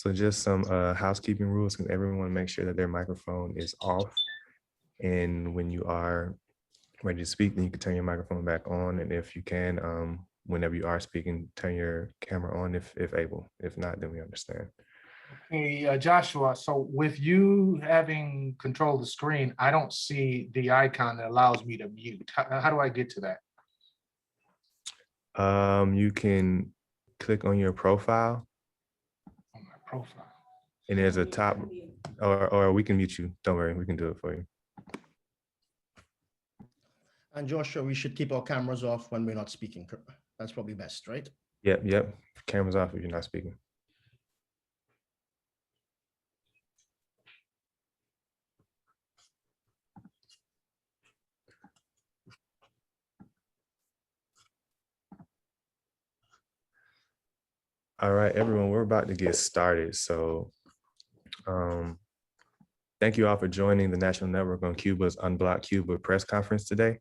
So just some housekeeping rules, and everyone make sure that their microphone is off. And when you are ready to speak, then you can turn your microphone back on. And if you can, whenever you are speaking, turn your camera on if able. If not, then we understand. Hey, Joshua, so with you having control of the screen, I don't see the icon that allows me to mute. How do I get to that? You can click on your profile. On my profile. And there's a top, or we can mute you. Don't worry, we can do it for you. And Joshua, we should keep our cameras off when we're not speaking. That's probably best, right? Yep. Cameras off if you're not speaking. All right, everyone, we're about to get started. So thank you all for joining the National Network on Cuba's Unblock Cuba press conference today.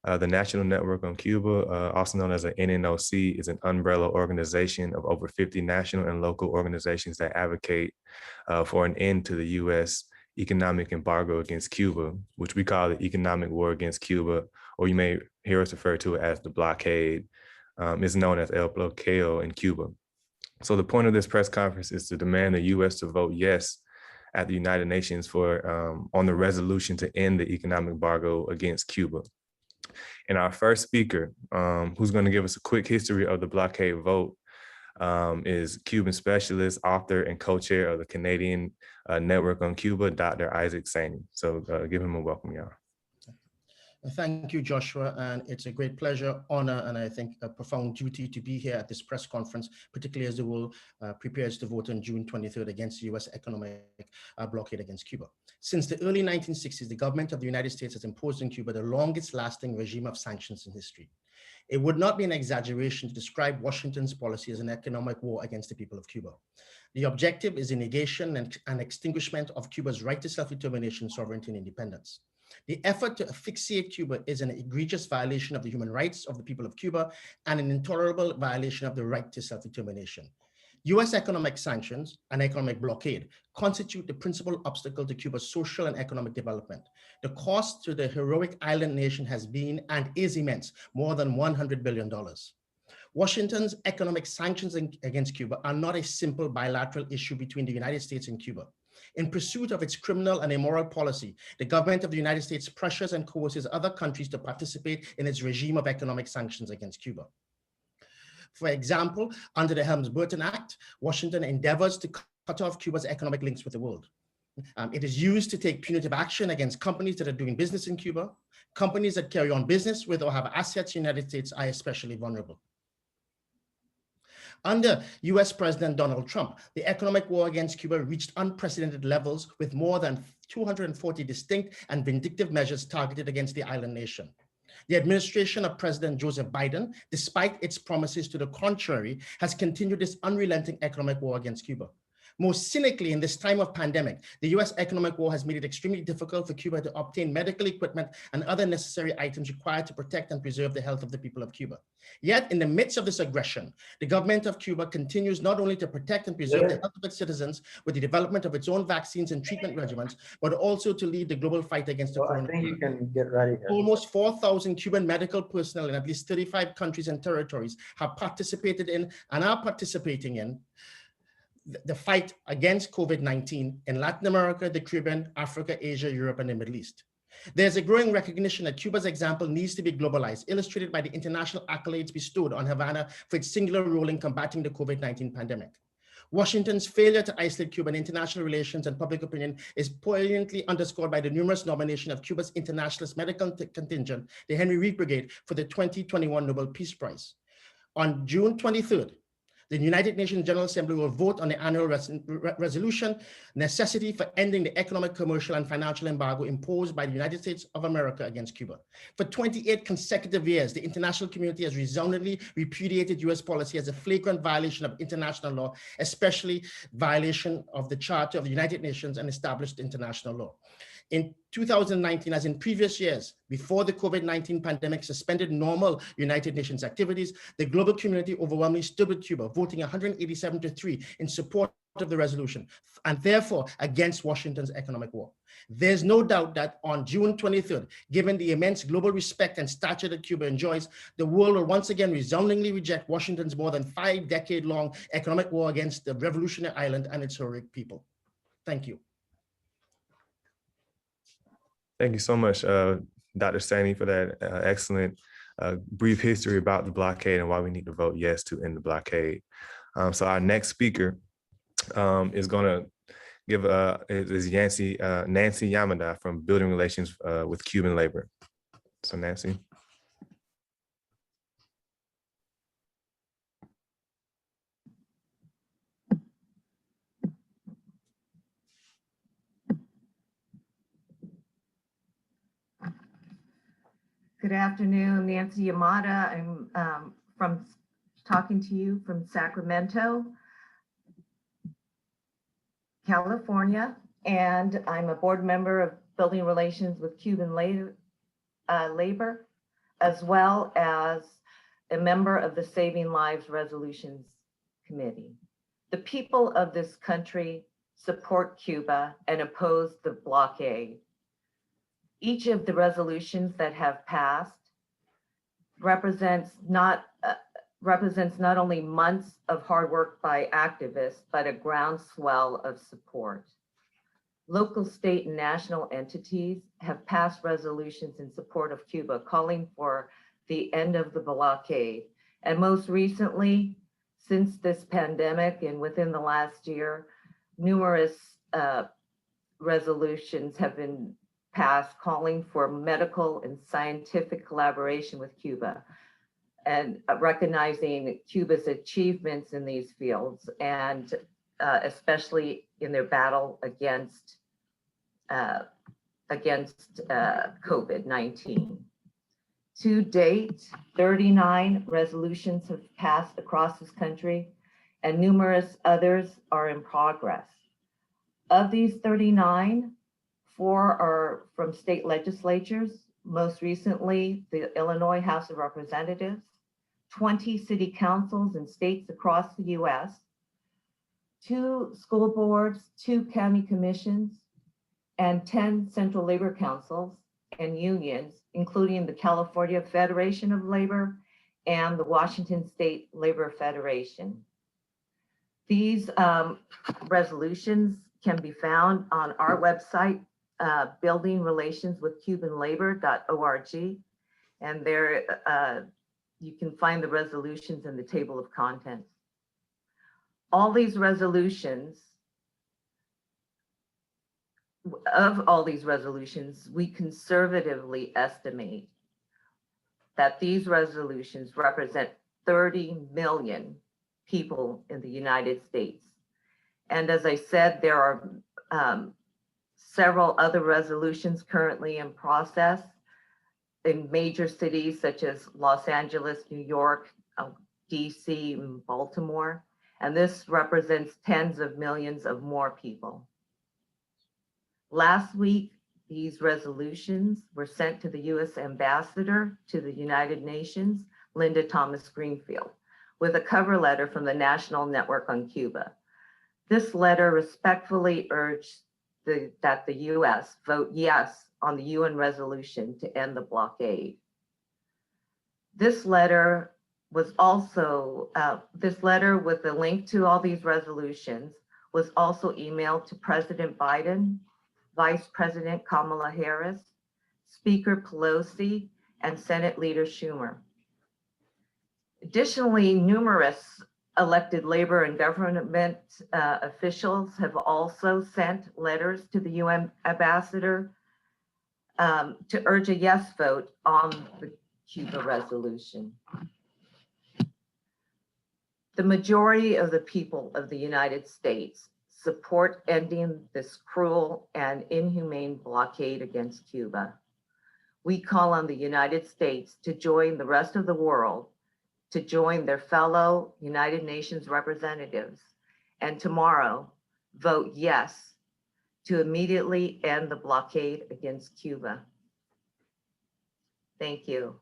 The National Network on Cuba, also known as an NNOC, is an umbrella organization of over 50 national and local organizations that advocate for an end to the U.S. economic embargo against Cuba, which we call the economic war against Cuba, or you may hear us refer to it as the blockade. It's known as el bloqueo in Cuba. So the point of this press conference is to demand the U.S. to vote yes at the United Nations for on the resolution to end the economic embargo against Cuba. And our first speaker, who's going to give us a quick history of the blockade vote, is Cuban specialist, author, and co-chair of the Canadian Network on Cuba, Dr. Isaac Saney. So give him a welcome, y'all. Thank you, Joshua, and it's a great pleasure, honor, and I think a profound duty to be here at this press conference, particularly as the world prepares to vote on June 23rd against the U.S. economic blockade against Cuba. Since the early 1960s, the government of the United States has imposed on Cuba the longest lasting regime of sanctions in history. It would not be an exaggeration to describe Washington's policy as an economic war against the people of Cuba. The objective is the negation and extinguishment of Cuba's right to self-determination, sovereignty, and independence. The effort to asphyxiate Cuba is an egregious violation of the human rights of the people of Cuba and an intolerable violation of the right to self-determination. US economic sanctions and economic blockade constitute the principal obstacle to Cuba's social and economic development. The cost to the heroic island nation has been and is immense, more than $100 billion. Washington's economic sanctions against Cuba are not a simple bilateral issue between the United States and Cuba. In pursuit of its criminal and immoral policy, the government of the United States pressures and coerces other countries to participate in its regime of economic sanctions against Cuba. For example, under the Helms-Burton Act, Washington endeavors to cut off Cuba's economic links with the world. It is used to take punitive action against companies that are doing business in Cuba. Companies that carry on business with or have assets in the United States are especially vulnerable. Under US President Donald Trump, the economic war against Cuba reached unprecedented levels with more than 240 distinct and vindictive measures targeted against the island nation. The administration of President Joseph Biden, despite its promises to the contrary, has continued this unrelenting economic war against Cuba. Most cynically, in this time of pandemic, the US economic war has made it extremely difficult for Cuba to obtain medical equipment and other necessary items required to protect and preserve the health of the people of Cuba. Yet, in the midst of this aggression, the government of Cuba continues not only to protect and preserve the health of its citizens with the development of its own vaccines and treatment regimens, but also to lead the global fight against the coronavirus. I think you can get ready here. Almost 4,000 Cuban medical personnel in at least 35 countries and territories have participated in and are participating in the fight against COVID-19 in Latin America, the Caribbean, Africa, Asia, Europe, and the Middle East. There's a growing recognition that Cuba's example needs to be globalized, illustrated by the international accolades bestowed on Havana for its singular role in combating the COVID-19 pandemic. Washington's failure to isolate Cuba in international relations and public opinion is poignantly underscored by the numerous nomination of Cuba's internationalist medical contingent, the Henry Reed Brigade, for the 2021 Nobel Peace Prize. On June 23rd, the United Nations General Assembly will vote on the annual resolution, necessity for ending the economic, commercial, and financial embargo imposed by the United States of America against Cuba. For 28 consecutive years, the international community has resoundingly repudiated US policy as a flagrant violation of international law, especially violation of the Charter of the United Nations and established international law. In 2019, as in previous years, before the COVID-19 pandemic suspended normal United Nations activities, the global community overwhelmingly stood with Cuba, voting 187-3 in support of the resolution and therefore against Washington's economic war. There's no doubt that on June 23rd, given the immense global respect and stature that Cuba enjoys, the world will once again resoundingly reject Washington's more than 5-decade-long economic war against the revolutionary island and its heroic people. Thank you. Thank you so much, Dr. Saney, for that excellent brief history about the blockade and why we need to vote yes to end the blockade. So our next speaker is going to give is Nancy Yamada from Building Relations with Cuban Labor. So Nancy. Good afternoon, Nancy Yamada. I'm talking to you from Sacramento, California, and I'm a board member of Building Relations with Cuban Labor, as well as a member of the Saving Lives Resolutions Committee. The people of this country support Cuba and oppose the blockade. Each of the resolutions that have passed represents not only months of hard work by activists, but a groundswell of support. Local, state, and national entities have passed resolutions in support of Cuba, calling for the end of the blockade. And most recently, since this pandemic and within the last year, numerous resolutions have been passed calling for medical and scientific collaboration with Cuba and recognizing Cuba's achievements in these fields, and especially in their battle against COVID-19. To date, 39 resolutions have passed across this country, and numerous others are in progress. Of these 39, 4 are from state legislatures, most recently the Illinois House of Representatives, 20 city councils in states across the US, 2 school boards, 2 county commissions, and 10 central labor councils and unions, including the California Federation of Labor and the Washington State Labor Federation. These resolutions can be found on our website, buildingrelationswithcubanlabor.org, and there you can find the resolutions in the table of contents. All these resolutions, we conservatively estimate that these resolutions represent 30 million people in the United States. And as I said, there are several other resolutions currently in process in major cities such as Los Angeles, New York, DC, and Baltimore. And this represents tens of millions of more people. Last week, these resolutions were sent to the US Ambassador to the United Nations, Linda Thomas Greenfield, with a cover letter from the National Network on Cuba. This letter respectfully urged that the US vote yes on the UN resolution to end the blockade. This letter was also, this letter with the link to all these resolutions was also emailed to President Biden, Vice President Kamala Harris, Speaker Pelosi, and Senate Leader Schumer. Additionally, numerous elected labor and government officials have also sent letters to the UN ambassador to urge a yes vote on the Cuba resolution. The majority of the people of the United States support ending this cruel and inhumane blockade against Cuba. We call on the United States to join the rest of the world to join their fellow United Nations representatives, and tomorrow vote yes to immediately end the blockade against Cuba. Thank you.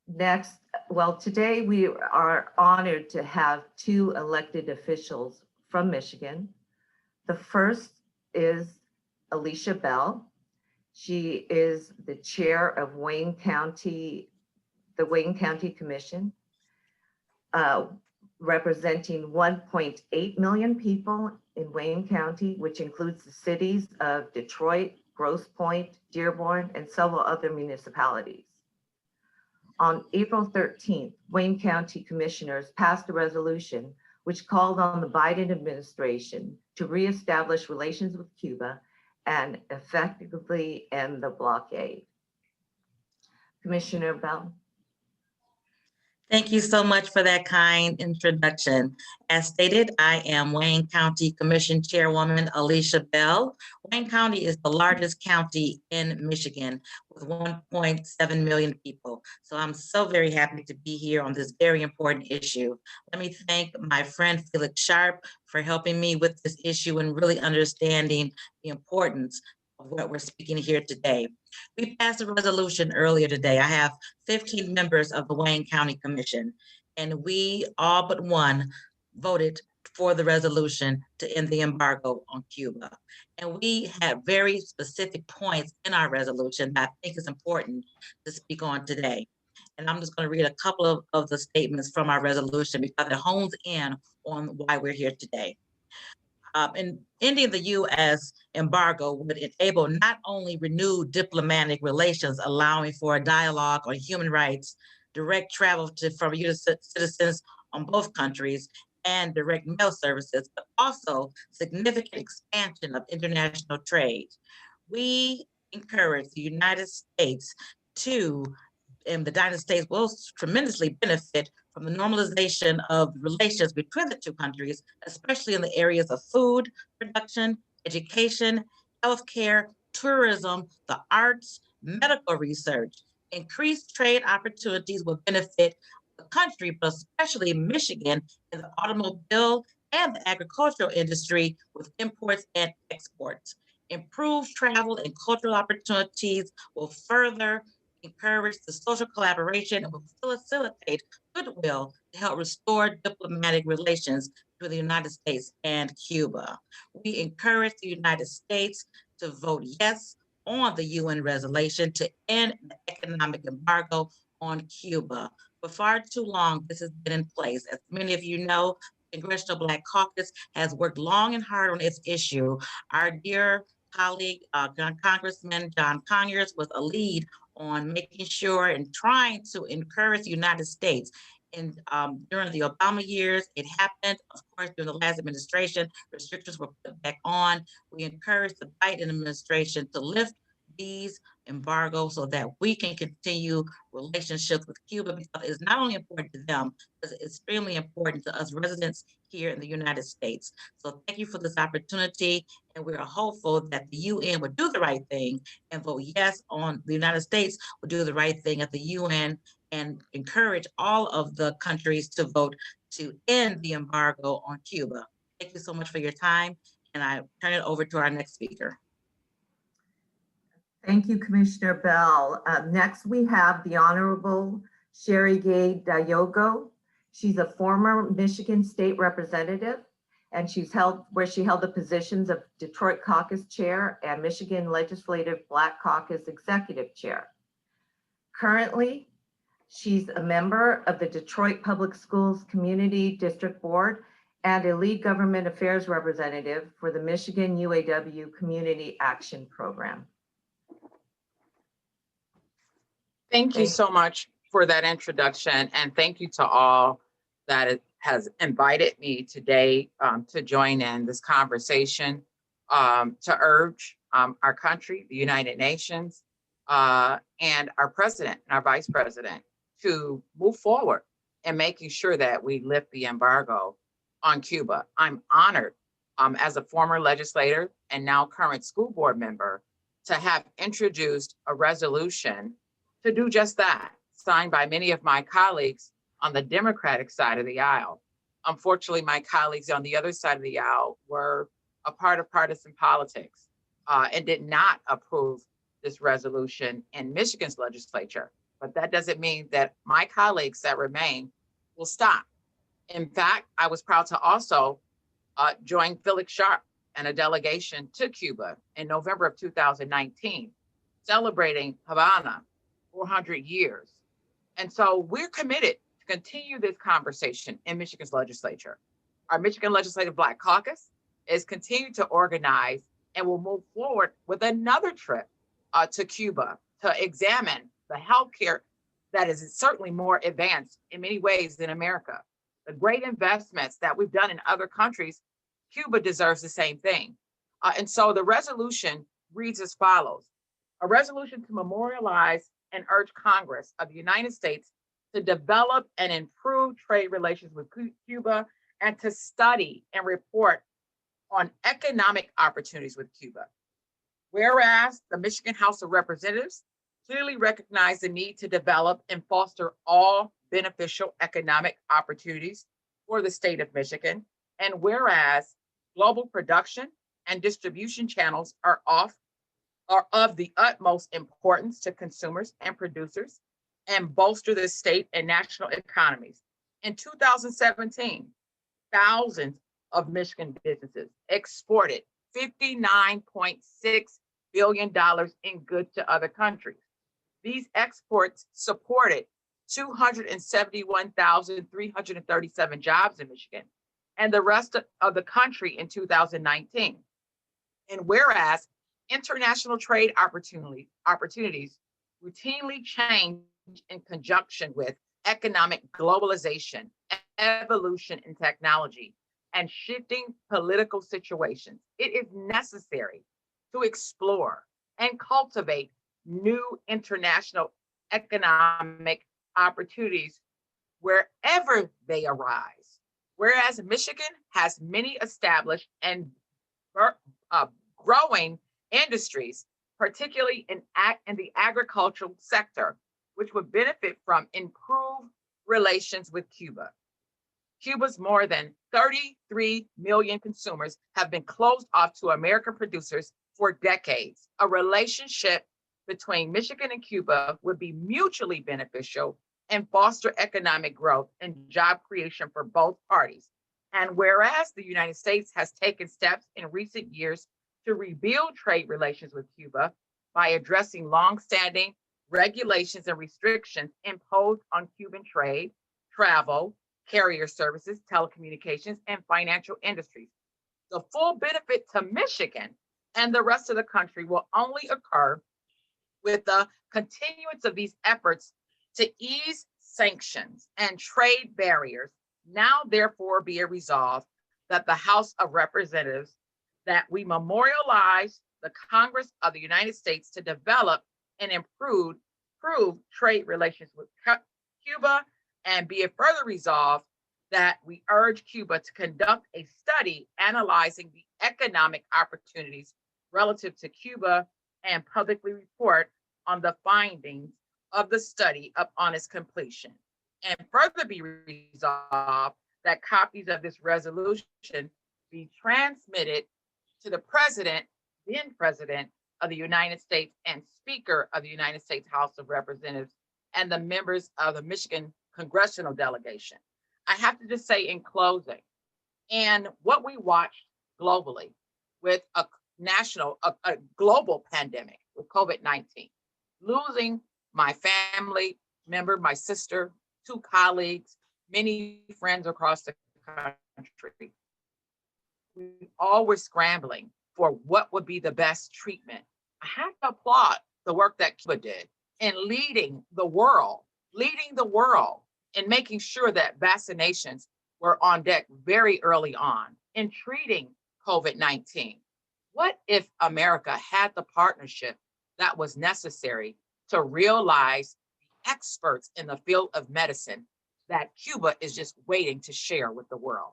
Next, well, today we are honored to have two elected officials from Michigan. The first is Alicia Bell. She is the chair of the Wayne County Commission, representing 1.8 million people in Wayne County, which includes the cities of Detroit, Grosse Pointe, Dearborn, and several other municipalities. On April 13th, Wayne County commissioners passed a resolution which called on the Biden administration to reestablish relations with Cuba and effectively end the blockade. Commissioner Bell. Thank you so much for that kind introduction. As stated, I am Wayne County Commission Chairwoman Alicia Bell. Wayne County is the largest county in Michigan with 1.7 million people. So I'm so very happy to be here on this very important issue. Let me thank my friend Felix Sharpe for helping me with this issue and really understanding the importance of what we're speaking here today. We passed a resolution earlier today. I have 15 members of the Wayne County Commission, and we all but one voted for the resolution to end the embargo on Cuba. And we had very specific points in our resolution that I think is important to speak on today. And I'm just going to read a couple of the statements from our resolution because it hones in on why we're here today. And ending the U.S. embargo would enable not only renewed diplomatic relations, allowing for a dialogue on human rights, direct travel from U.S. citizens on both countries, and direct mail services, but also significant expansion of international trade. We encourage the United States and the United States will tremendously benefit from the normalization of relations between the two countries, especially in the areas of food production, education, healthcare, tourism, the arts, medical research. Increased trade opportunities will benefit the country, but especially Michigan in the automobile and the agricultural industry with imports and exports. Improved travel and cultural opportunities will further encourage the social collaboration and will facilitate goodwill to help restore diplomatic relations between the United States and Cuba. We encourage the United States to vote yes on the UN resolution to end the economic embargo on Cuba. For far too long, this has been in place. As many of you know, the Congressional Black Caucus has worked long and hard on this issue. Our dear colleague, Congressman John Conyers, was a lead on making sure and trying to encourage the United States. And during the Obama years, it happened. Of course, during the last administration, restrictions were put back on. We encouraged the Biden administration to lift these embargoes so that we can continue relationships with Cuba, because it's not only important to them, but it's extremely important to us residents here in the United States. So thank you for this opportunity, and we are hopeful that the UN would do the right thing and vote yes on the United States would do the right thing at the UN and encourage all of the countries to vote to end the embargo on Cuba. Thank you so much for your time, and I turn it over to our next speaker. Thank you, Commissioner Bell. Next, we have the Honorable Sherry Gay-Dagnogo. She's a former Michigan State Representative, and she held the positions of Detroit Caucus Chair and Michigan Legislative Black Caucus Executive Chair. Currently, she's a member of the Detroit Public Schools Community District Board and a lead government affairs representative for the Michigan UAW Community Action Program. Thank you so much for that introduction, and thank you to all that has invited me today to join in this conversation, to urge our country, the United Nations, and our president and our vice president to move forward in making sure that we lift the embargo on Cuba. I'm honored as a former legislator and now current school board member to have introduced a resolution to do just that, signed by many of my colleagues on the Democratic side of the aisle. Unfortunately, my colleagues on the other side of the aisle were a part of partisan politics and did not approve this resolution in Michigan's legislature. but that doesn't mean that my colleagues that remain will stop. In fact, I was proud to also join Felix Sharpe and a delegation to Cuba in November of 2019, celebrating Havana 400 years. And so we're committed to continue this conversation in Michigan's legislature. Our Michigan Legislative Black Caucus is continuing to organize and will move forward with another trip to Cuba to examine the healthcare that is certainly more advanced in many ways than America. The great investments that we've done in other countries, Cuba deserves the same thing. And so the resolution reads as follows: a resolution to memorialize and urge Congress of the United States to develop and improve trade relations with Cuba and to study and report on economic opportunities with Cuba. Whereas the Michigan House of Representatives clearly recognize the need to develop and foster all beneficial economic opportunities for the state of Michigan, and whereas global production and distribution channels are of the utmost importance to consumers and producers and bolster the state and national economies. In 2017, thousands of Michigan businesses exported $59.6 billion in goods to other countries. These exports supported 271,337 jobs in Michigan and the rest of the country in 2019. And whereas international trade opportunities routinely change in conjunction with economic globalization, evolution in technology, and shifting political situations, it is necessary to explore and cultivate new international economic opportunities wherever they arise. Whereas Michigan has many established and growing industries, particularly in the agricultural sector, which would benefit from improved relations with Cuba. Cuba's more than 33 million consumers have been closed off to American producers for decades. A relationship between Michigan and Cuba would be mutually beneficial and foster economic growth and job creation for both parties. And whereas the United States has taken steps in recent years to rebuild trade relations with Cuba by addressing longstanding regulations and restrictions imposed on Cuban trade, travel, carrier services, telecommunications, and financial industries, the full benefit to Michigan and the rest of the country will only occur with the continuance of these efforts to ease sanctions and trade barriers. Now, therefore, be it resolved that the House of Representatives, that we memorialize the Congress of the United States to develop and improve trade relations with Cuba, and be it further resolved that we urge Cuba to conduct a study analyzing the economic opportunities relative to Cuba and publicly report on the findings of the study upon its completion. And further be resolved that copies of this resolution be transmitted to the then President of the United States and Speaker of the United States House of Representatives and the members of the Michigan Congressional Delegation. I have to just say in closing, and what we watched globally with a global pandemic with COVID-19, losing my family member, my sister, 2 colleagues, many friends across the country. We all were scrambling for what would be the best treatment. I have to applaud the work that Cuba did in leading the world in making sure that vaccinations were on deck very early on in treating COVID-19. What if America had the partnership that was necessary to realize the experts in the field of medicine that Cuba is just waiting to share with the world?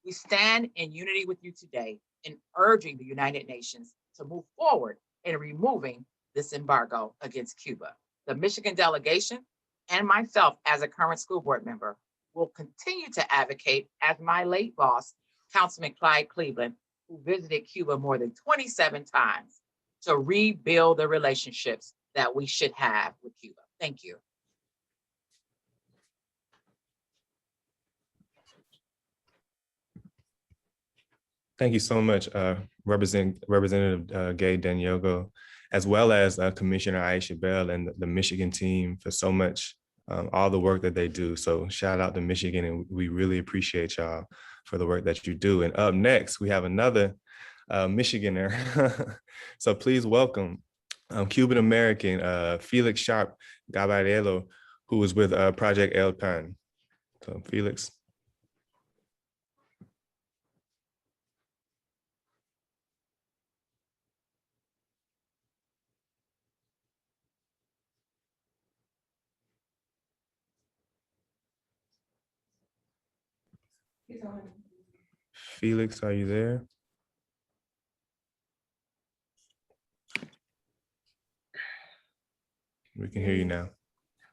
We stand in unity with you today in urging the United Nations to move forward in removing this embargo against Cuba. The Michigan delegation and myself as a current school board member will continue to advocate as my late boss, Councilman Clyde Cleveland, who visited Cuba more than 27 times, to rebuild the relationships that we should have with Cuba. Thank you. Thank you so much, Representative Gay-Dagnogo, as well as Commissioner Alicia Bell and the Michigan team for so much, all the work that they do. So shout out to Michigan, and we really appreciate y'all for the work that you do. And up next, we have another Michiganer. So please welcome Cuban-American Felix Sharpe-Caballero, who is with Project El Pan. So Felix. Felix, are you there? We can hear you now.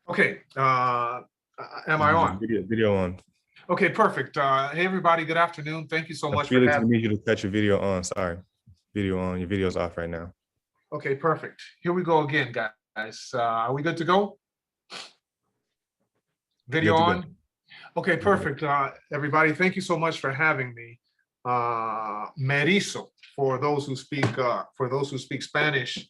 Okay, am I on? Video on. Okay, perfect. Hey, everybody, good afternoon. Thank you so much Felix, for having we need you to cut your video on. Sorry. Video on. Your video's off right now. Okay, perfect. Here we go again, guys. Are we good to go? Video on? Go. Okay, perfect. Everybody, thank you so much for having me. Merizo, for those who speak Spanish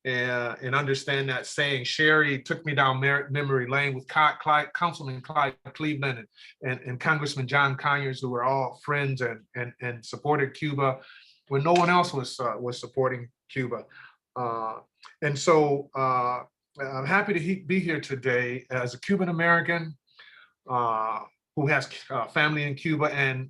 and understand that saying. Sherry took me down memory lane with Councilman Clyde Cleveland and Congressman John Conyers, who were all friends and supported Cuba when no one else was supporting Cuba. And so I'm happy to be here today as a Cuban American who has family in Cuba and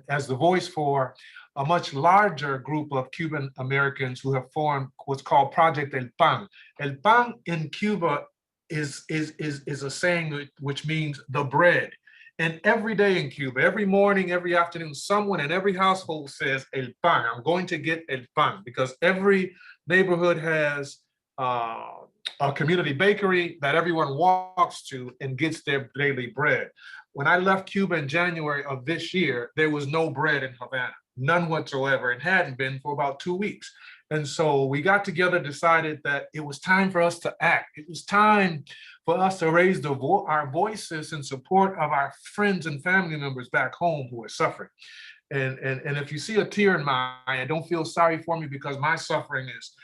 as the voice for a much larger group of Cuban Americans who have formed what's called Project El Pan. El Pan in Cuba is a saying which means the bread. And every day in Cuba, every morning, every afternoon, someone in every household says El Pan. I'm going to get El Pan, because every neighborhood has a community bakery that everyone walks to and gets their daily bread. When I left Cuba in January of this year, there was no bread in Havana, none whatsoever, and hadn't been for about 2 weeks. And so we got together, decided that it was time for us to act. It was time for us to raise our voices in support of our friends and family members back home who are suffering. And if you see a tear in my eye, don't feel sorry for me, because my suffering is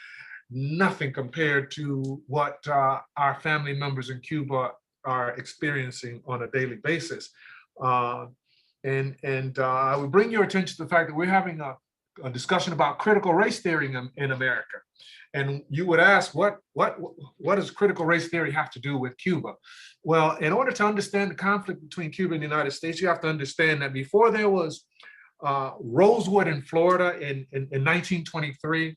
nothing compared to what our family members in Cuba are experiencing on a daily basis. I would bring your attention to the fact that we're having a discussion about critical race theory in America. And you would ask, what does critical race theory have to do with Cuba? Well, in order to understand the conflict between Cuba and the United States, you have to understand that before there was Rosewood in Florida in 1923,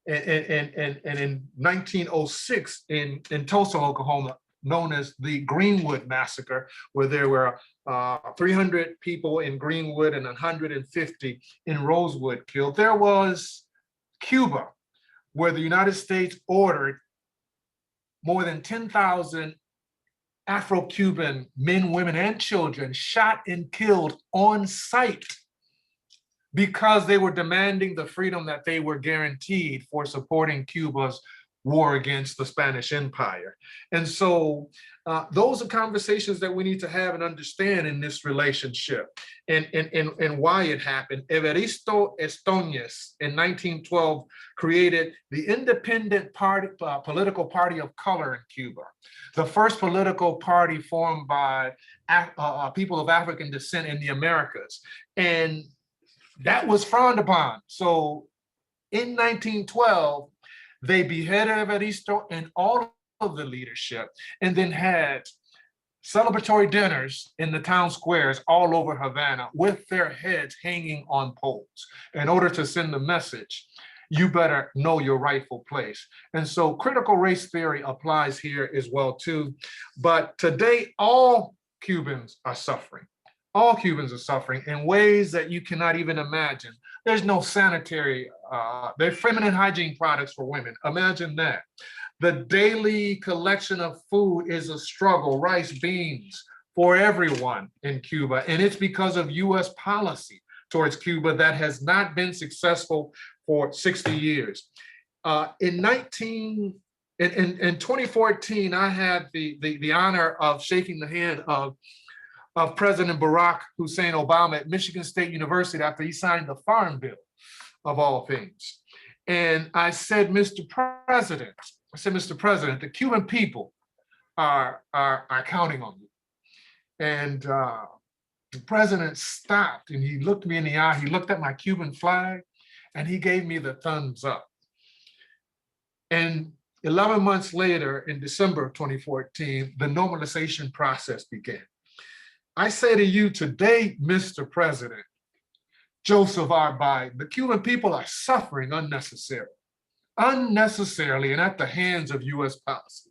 and in 1906 in Tulsa, Oklahoma, known as the Greenwood Massacre, where there were 300 people in Greenwood and 150 in Rosewood killed. There was Cuba, where the United States ordered more than 10,000 Afro-Cuban men, women, and children shot and killed on sight because they were demanding the freedom that they were guaranteed for supporting Cuba's war against the Spanish Empire. And so those are conversations that we need to have and understand in this relationship and why it happened. Evaristo Estóñez in 1912 created the Independent Party, political party of color in Cuba, the first political party formed by people of African descent in the Americas. And that was frowned upon. So in 1912, they beheaded Evaristo and all of the leadership, and then had celebratory dinners in the town squares all over Havana with their heads hanging on poles in order to send the message, you better know your rightful place. And so critical race theory applies here as well too. But today, all Cubans are suffering. All Cubans are suffering in ways that you cannot even imagine. There's no sanitary, there's feminine hygiene products for women. Imagine that. The daily collection of food is a struggle, rice, beans, for everyone in Cuba. And it's because of US policy towards Cuba that has not been successful for 60 years. In 2014, I had the honor of shaking the hand of of President Barack Hussein Obama at Michigan State University after he signed the Farm Bill, of all things. And I said, Mr. President, the Cuban people are counting on you. And the president stopped and he looked me in the eye. He looked at my Cuban flag and he gave me the thumbs up. And 11 months later, in December of 2014, the normalization process began. I say to you today, Mr. President, Joseph R. Biden, the Cuban people are suffering unnecessarily and at the hands of US policy.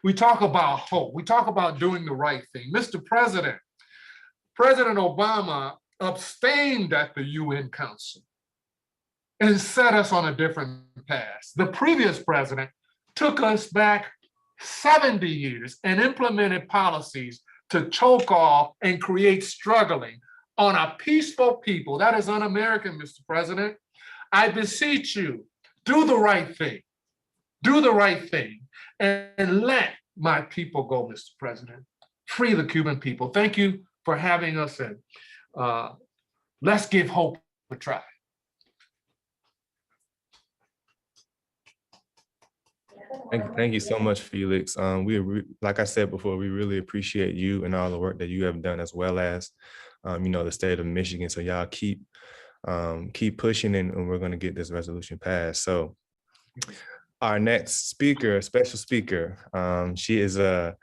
We talk about hope. We talk about doing the right thing. Mr. President, President Obama abstained at the UN Council and set us on a different path. The previous president took us back 70 years and implemented policies to choke off and create struggling on a peaceful people. That is un-American, Mr. President. I beseech you, do the right thing. Do the right thing and let my people go, Mr. President. Free the Cuban people. Thank you for having us, and let's give hope a try. Thank you so much, Felix. Like I said before, we really appreciate you and all the work that you have done, as well as, the state of Michigan. So y'all keep pushing, and we're going to get this resolution passed. So our next speaker, special speaker, she is a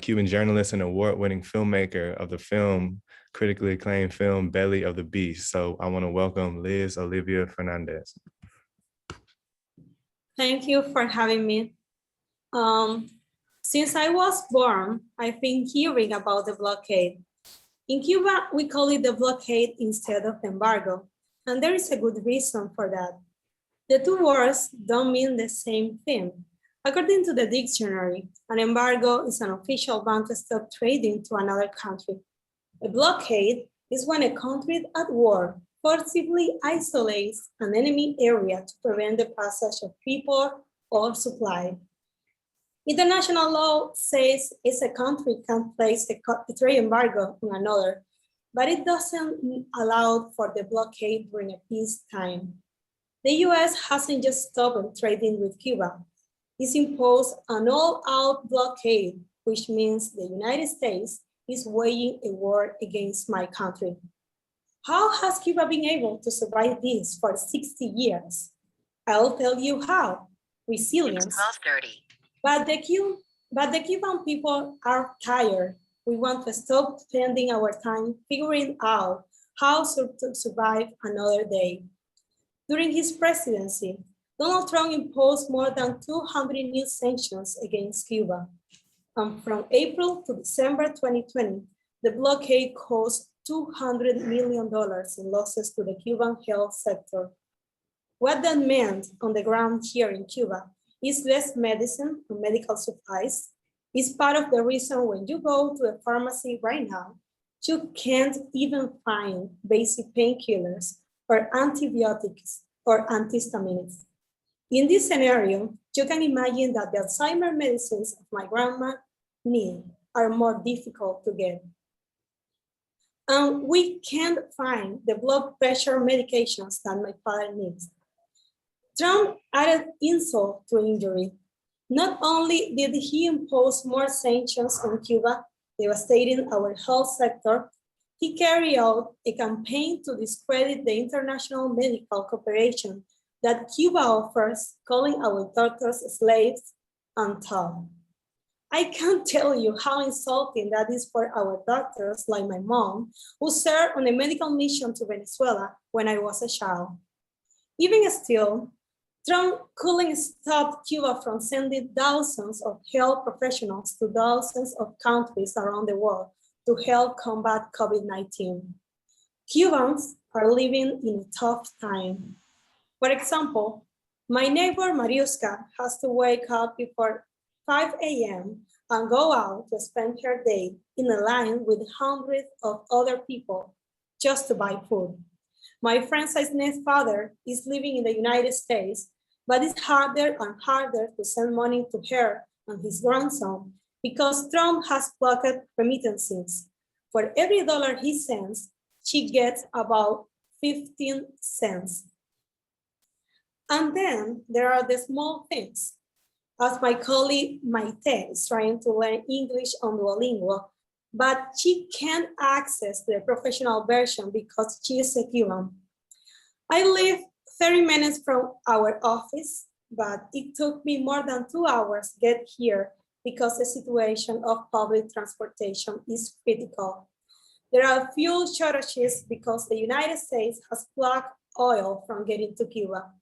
Cuban journalist and award-winning filmmaker of the film, critically acclaimed film, Belly of the Beast. So I want to welcome Liz Oliva Fernandez. Thank you for having me. Since I was born, I've been hearing about the blockade. In Cuba, we call it the blockade instead of embargo, and there is a good reason for that. The two words don't mean the same thing. According to the dictionary, an embargo is an official ban to stop trading to another country. A blockade is when a country at war forcibly isolates an enemy area to prevent the passage of people or supply. International law says a country can place a trade embargo on another, but it doesn't allow for the blockade during a peacetime. The US hasn't just stopped trading with Cuba. It's imposed an all-out blockade, which means the United States is waging a war against my country. How has Cuba been able to survive this for 60 years? I'll tell you how. Resilience. But the Cuban people are tired. We want to stop spending our time figuring out how to survive another day. During his presidency, Donald Trump imposed more than 200 new sanctions against Cuba. And from April to December 2020, the blockade caused $200 million in losses to the Cuban health sector. What that meant on the ground here in Cuba is less medicine and medical supplies. Is part of the reason when you go to a pharmacy right now, you can't even find basic painkillers or antibiotics or antihistaminics. In this scenario, you can imagine that the Alzheimer medicines of my grandma need are more difficult to get. And we can't find the blood pressure medications that my father needs. Trump added insult to injury. Not only did he impose more sanctions on Cuba, devastating our health sector, he carried out a campaign to discredit the international medical cooperation that Cuba offers, calling our doctors slaves and tough. I can't tell you how insulting that is for our doctors, like my mom, who served on a medical mission to Venezuela when I was a child. Even still, Trump couldn't stop Cuba from sending thousands of health professionals to thousands of countries around the world to help combat COVID-19. Cubans are living in a tough time. For example, my neighbor Mariuska has to wake up before 5 a.m. and go out to spend her day in a line with hundreds of other people just to buy food. My friend Saney's father is living in the United States, but it's harder and harder to send money to her and his grandson because Trump has blocked remittances For every dollar he sends, she gets about 15 cents. And then there are the small things. As my colleague Maite is trying to learn English on Duolingo, but she can't access the professional version because she is a Cuban. I live 30 minutes from our office, but it took me more than 2 hours to get here because the situation of public transportation is critical. There are fuel shortages because the United States has blocked oil from getting to Cuba.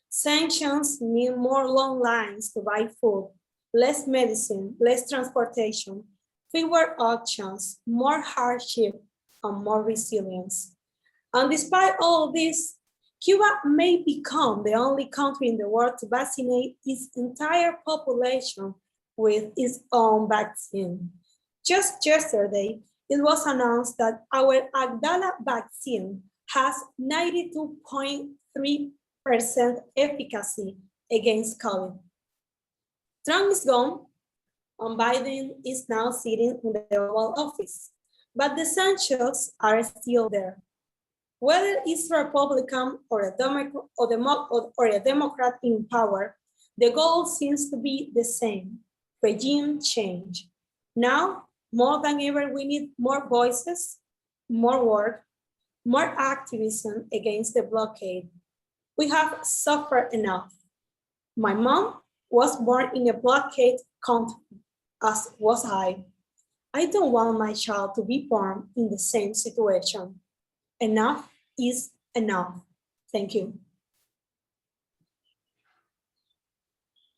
Sanctions mean more long lines to buy food, less medicine, less transportation, fewer options, more hardship, and more resilience. And despite all this, Cuba may become the only country in the world to vaccinate its entire population with its own vaccine. Just yesterday, it was announced that our Abdala vaccine has 92.3% efficacy against COVID. Trump is gone, and Biden is now sitting in the Oval Office, but the sanctions are still there. Whether it's a Republican or a Democrat in power, the goal seems to be the same: regime change. Now, more than ever, we need more voices, more work, more activism against the blockade. We have suffered enough. My mom was born in a blockade country, as was I. I don't want my child to be born in the same situation. Enough is enough. Thank you.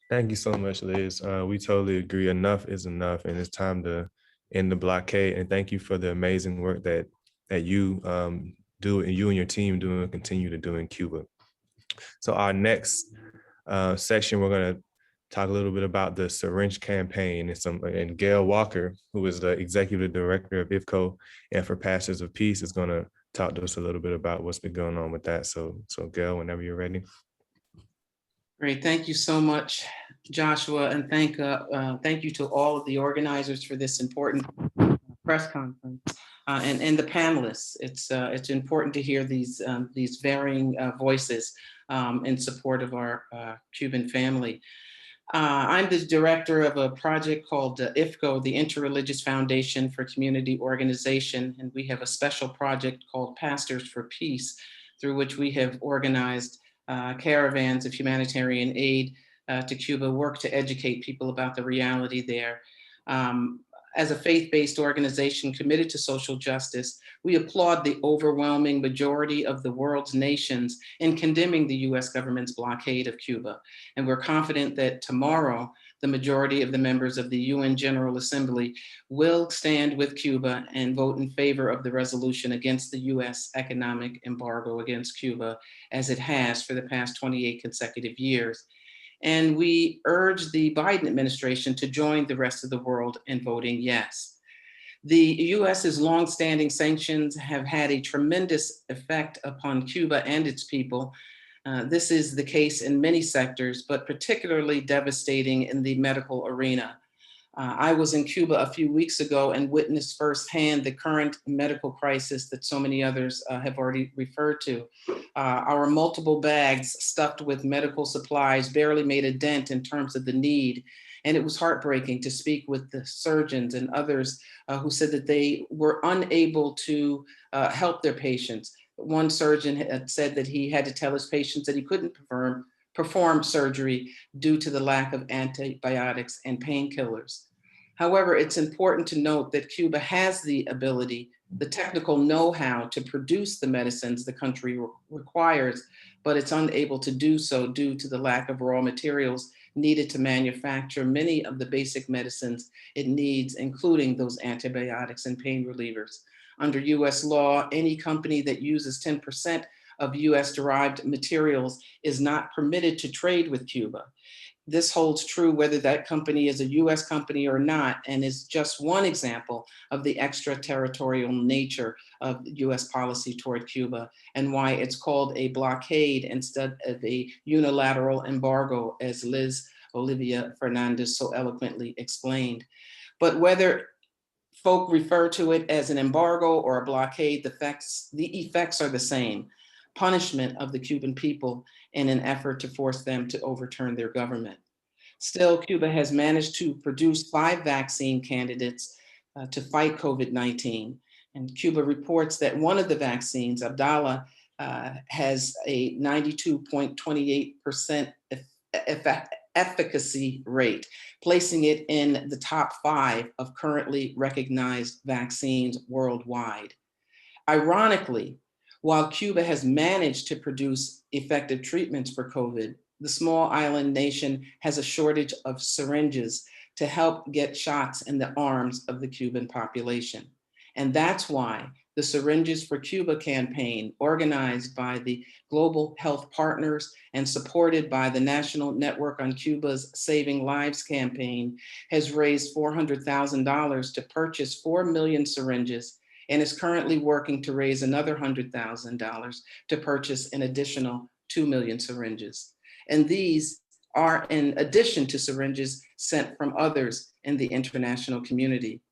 Thank you so much, Liz. We totally agree. Enough is enough, and it's time to end the blockade. And thank you for the amazing work that you do, and you and your team do and continue to do in Cuba. So our next section, we're going to talk a little bit about the syringe campaign, and Gail Walker, who is the executive director of IFCO and for Pastors of Peace, is going to talk to us a little bit about what's been going on with that. So Gail, whenever you're ready. Great, thank you so much, Joshua, and thank you to all of the organizers for this important press conference, and the panelists. It's important to hear these varying voices in support of our Cuban family. I'm the director of a project called IFCO, the Interreligious Foundation for Community Organization, and we have a special project called Pastors for Peace, through which we have organized caravans of humanitarian aid to Cuba, work to educate people about the reality there. As a faith-based organization committed to social justice, we applaud the overwhelming majority of the world's nations in condemning the US government's blockade of Cuba. And we're confident that tomorrow, the majority of the members of the UN General Assembly will stand with Cuba and vote in favor of the resolution against the US economic embargo against Cuba, as it has for the past 28 consecutive years. And we urge the Biden administration to join the rest of the world in voting yes. The US's longstanding sanctions have had a tremendous effect upon Cuba and its people. This is the case in many sectors, but particularly devastating in the medical arena. I was in Cuba a few weeks ago and witnessed firsthand the current medical crisis that so many others have already referred to. Our multiple bags stuffed with medical supplies barely made a dent in terms of the need. And it was heartbreaking to speak with the surgeons and others who said that they were unable to help their patients. One surgeon had said that he had to tell his patients that he couldn't perform surgery due to the lack of antibiotics and painkillers. However, it's important to note that Cuba has the ability, the technical know-how to produce the medicines the country requires, but it's unable to do so due to the lack of raw materials needed to manufacture many of the basic medicines it needs, including those antibiotics and pain relievers. Under US law, any company that uses 10% of US derived materials is not permitted to trade with Cuba. This holds true whether that company is a US company or not, and is just one example of the extraterritorial nature of US policy toward Cuba, and why it's called a blockade instead of a unilateral embargo, as Oliva Fernandez so eloquently explained. But whether folk refer to it as an embargo or a blockade. The effects are the same: punishment of the Cuban people in an effort to force them to overturn their government. Still, Cuba has managed to produce 5 vaccine candidates to fight COVID-19. And Cuba reports that one of the vaccines, Abdala, has a 92.28% efficacy rate, placing it in the top 5 of currently recognized vaccines worldwide. Ironically, while Cuba has managed to produce effective treatments for COVID, the small island nation has a shortage of syringes to help get shots in the arms of the Cuban population. And that's why the Syringes for Cuba campaign, organized by the Global Health Partners and supported by the National Network on Cuba's Saving Lives campaign, has raised $400,000 to purchase 4 million syringes and is currently working to raise another $100,000 to purchase an additional 2 million syringes. And these are in addition to syringes sent from others in the international community.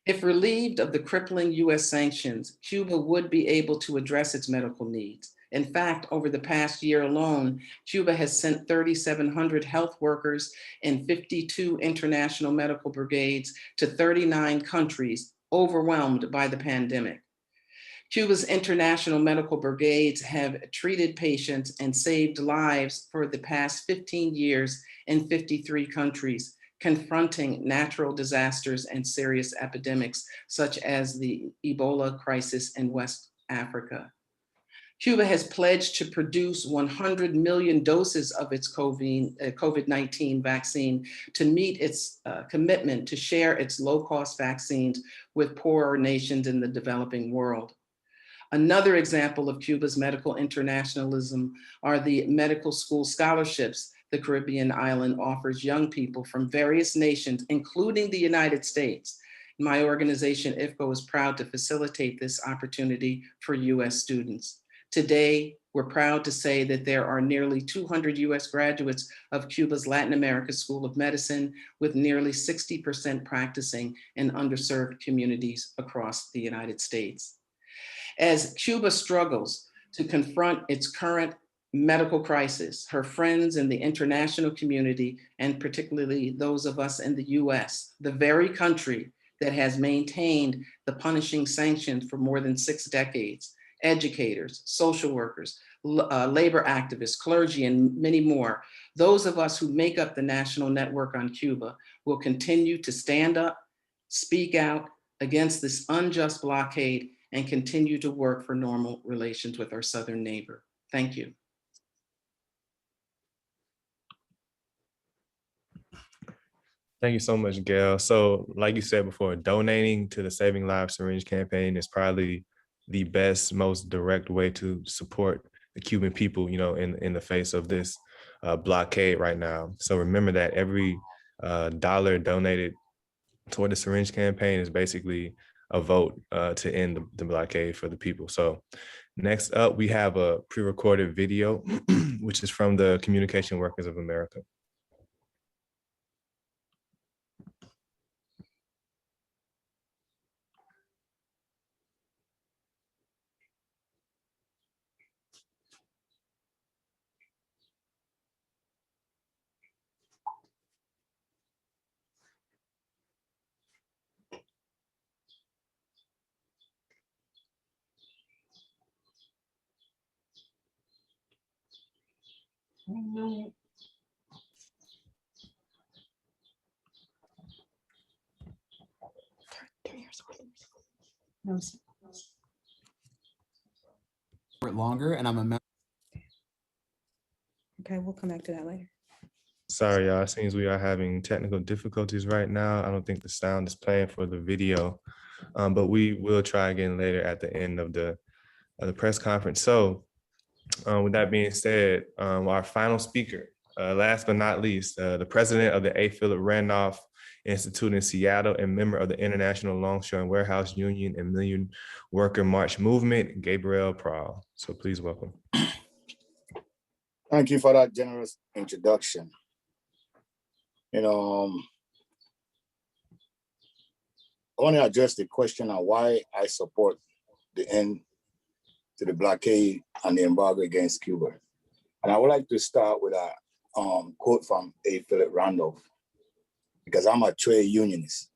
If relieved of the crippling US sanctions, Cuba would be able to address its medical needs. In fact, over the past year alone, Cuba has sent 3,700 health workers in 52 international medical brigades to 39 countries overwhelmed by the pandemic. Cuba's international medical brigades have treated patients and saved lives for the past 15 years in 53 countries, confronting natural disasters and serious epidemics, such as the Ebola crisis in West Africa. Cuba has pledged to produce 100 million doses of its COVID-19 vaccine to meet its commitment to share its low-cost vaccines with poorer nations in the developing world. Another example of Cuba's medical internationalism are the medical school scholarships the Caribbean island offers young people from various nations, including the United States. My organization, IFCO, is proud to facilitate this opportunity for US students. Today, we're proud to say that there are nearly 200 US graduates of Cuba's Latin America School of Medicine, with nearly 60% practicing in underserved communities across the United States. As Cuba struggles to confront its current medical crisis, her friends in the international community, and particularly those of us in the US, the very country that has maintained the punishing sanctions for more than 6 decades, educators, social workers, labor activists, clergy, and many more, those of us who make up the National Network on Cuba will continue to stand up, speak out against this unjust blockade, and continue to work for normal relations with our southern neighbor. Thank you. Thank you so much, Gail. So like you said before, donating to the Saving Lives Syringe campaign is probably the best, most direct way to support the Cuban people, you know, in the face of this blockade right now. So remember that every dollar donated toward the syringe campaign is basically a vote to end the blockade for the people. So next up, we have a pre-recorded video, which is from the Communication Workers of America. Longer, and I'm a member. Okay, we'll come back to that later. Sorry, y'all. It seems we are having technical difficulties right now. I don't think the sound is playing for the video, but we will try again later at the end of the press conference. So with that being said, our final speaker, last but not least, the president of the A. Philip Randolph Institute in Seattle and member of the International Longshore and Warehouse Union and Million Worker March Movement, Gabriel Prowl. So please welcome. Thank you for that generous introduction. You know, want to address the question on why I support the end to the blockade and the embargo against Cuba. And I would like to start with a quote from A. Philip Randolph, because I'm a trade unionist,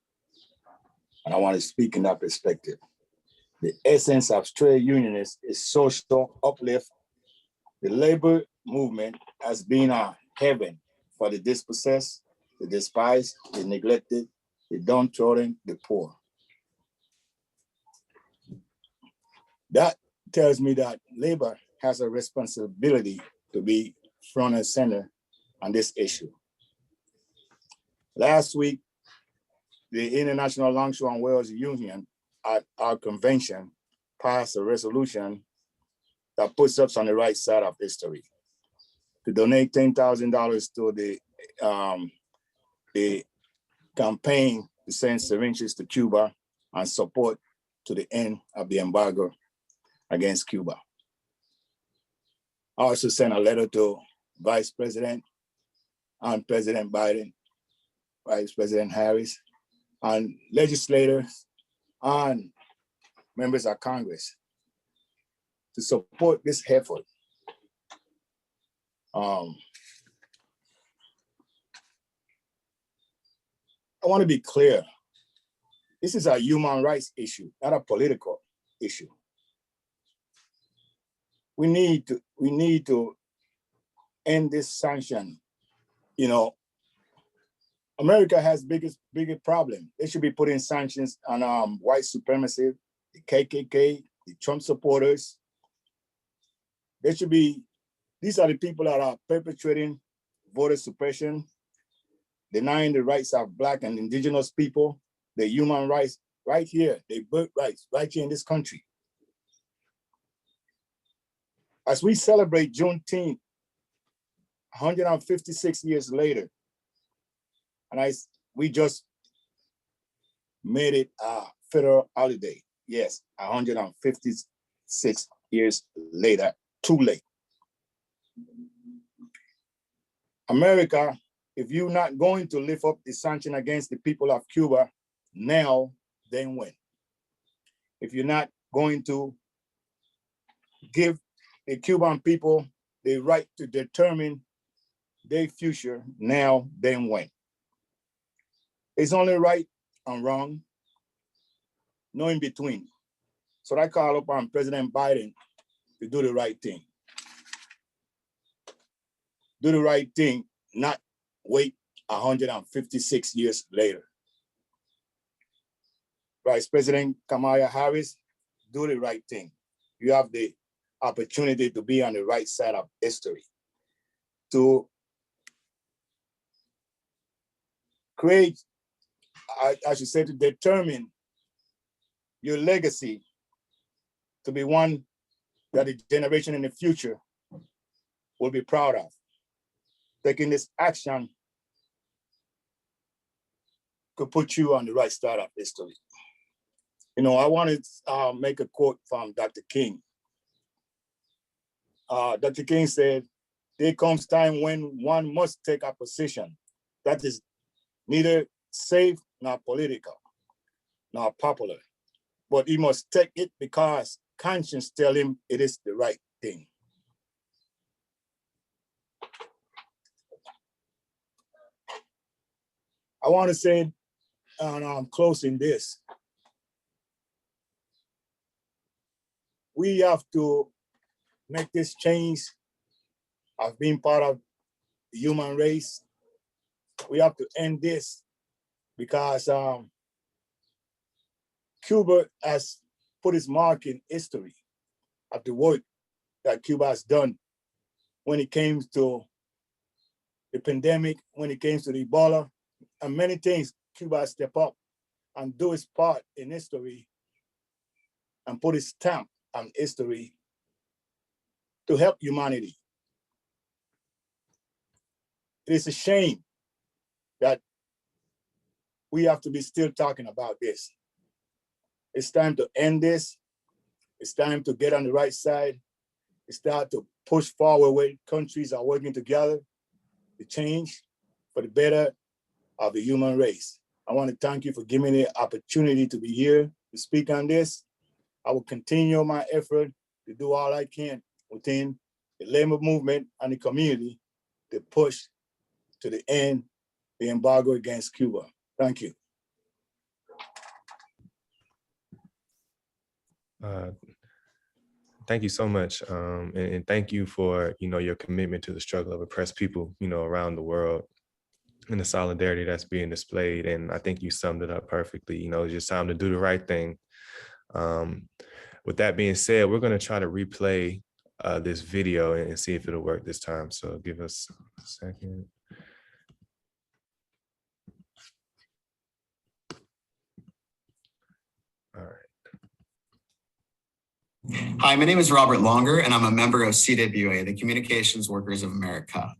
and I want to speak in that perspective. The essence of trade unionists is social uplift. The labor movement has been a heaven for the dispossessed, the despised, the neglected, the downtrodden, the poor. That tells me that labor has a responsibility to be front and center on this issue. Last week, the International Longshore and Whales Union at our convention passed a resolution that puts us on the right side of history to donate $10,000 to the campaign to send syringes to Cuba and support to the end of the embargo against Cuba. I also sent a letter to Vice President and President Biden, Vice President Harris, and legislators and members of Congress to support this effort. I want to be clear. This is a human rights issue, not a political issue. We need to end this sanction. You know, America has bigger problem. They should be putting sanctions on white supremacy, the KKK, the Trump supporters. They should be, these are the people that are perpetrating voter suppression, denying the rights of Black and Indigenous people, the human rights right here, their birth rights right here in this country. As we celebrate Juneteenth, 156 years later, and we just made it a federal holiday. Yes, 156 years later, too late. America, if you're not going to lift up the sanction against the people of Cuba now, then when? If you're not going to give the Cuban people the right to determine their future now, then when? It's only right and wrong, no in between. So I call upon President Biden to do the right thing. Do the right thing, not wait 156 years later. Vice President Kamala Harris, do the right thing. You have the opportunity to be on the right side of history, to create, I should say, to determine your legacy to be one that the generation in the future will be proud of. Taking this action could put you on the right side of history. You know, I wanted to make a quote from Dr. King. Dr. King said, "There comes time when one must take a position that is neither safe nor political, nor popular, but he must take it because conscience tells him it is the right thing." I want to say, and I'm closing this, we have to make this change of being part of the human race. We have to end this because Cuba has put its mark in history of the work that Cuba has done when it came to the pandemic, when it came to the Ebola, and many things. Cuba has stepped up and do its part in history and put its stamp on history to help humanity. It is a shame that we have to be still talking about this. It's time to end this. It's time to get on the right side. It's time to push forward where countries are working together to change for the better of the human race. I want to thank you for giving me the opportunity to be here to speak on this. I will continue my effort to do all I can within the labor movement and the community to push to the end the embargo against Cuba. Thank you. Thank you so much. And thank you for, your commitment to the struggle of oppressed people, around the world, and the solidarity that's being displayed. And I think you summed it up perfectly. It's just time to do the right thing. With that being said, we're going to try to replay this video and see if it'll work this time. So give us a second. All right. Hi, my name is Robert Longer, and I'm a member of CWA, the Communications Workers of America.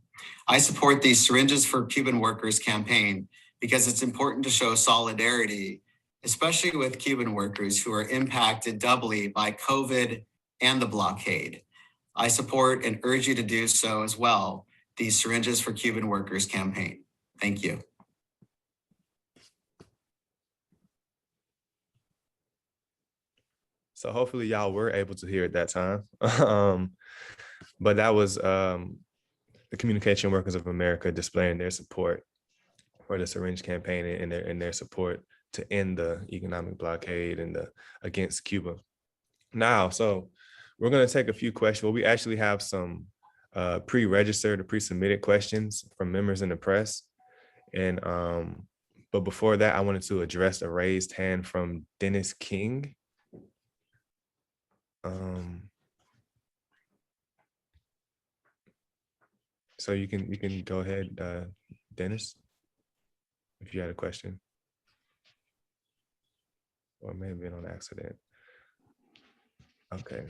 I support the Syringes for Cuban Workers campaign because it's important to show solidarity, especially with Cuban workers who are impacted doubly by COVID and the blockade. I support and urge you to do so as well, the Syringes for Cuban Workers campaign. Thank you. So hopefully y'all were able to hear at that time. But that was the Communication Workers of America displaying their support for the syringe campaign and their support to end the economic blockade and against Cuba. Now, so we're going to take a few questions. Well, we actually have some pre-registered or pre-submitted questions from members in the press. And but before that, I wanted to address a raised hand from Dennis King. So you can go ahead, Dennis, if you had a question, or maybe on accident. Okay.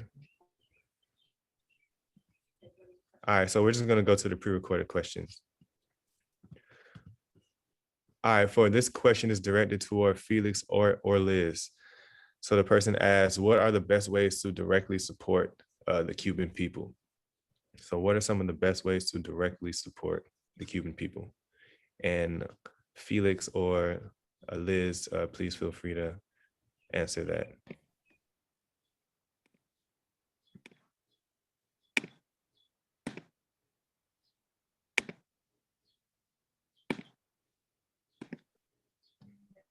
All right, so we're just gonna go to the pre-recorded questions. All right, for this question is directed toward Felix or Liz. So the person asks, what are the best ways to directly support the Cuban people? So what are some of the best ways to directly support the Cuban people? And Felix or Liz, please feel free to answer that.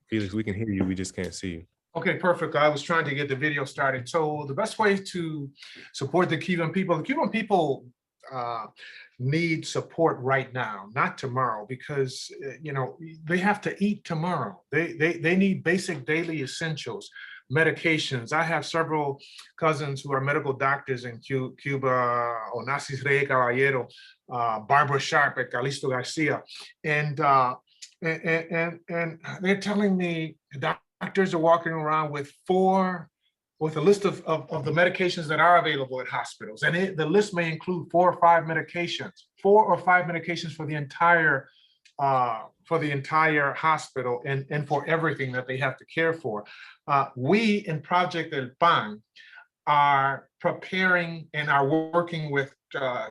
Felix, we can hear you, we just can't see you. Okay, perfect. I was trying to get the video started. So the best way to support the Cuban people need support right now, not tomorrow, because they have to eat tomorrow. They need basic daily essentials, medications. I have several cousins who are medical doctors in Cuba, Oliva Fernandez, Barbara Sharpe at Calixto Garcia, and they're telling me doctors are walking around with a list of the medications that are available at hospitals. And the list may include 4 or 5 medications for the entire hospital and for everything that they have to care for. We in Project El Pan are preparing and are working with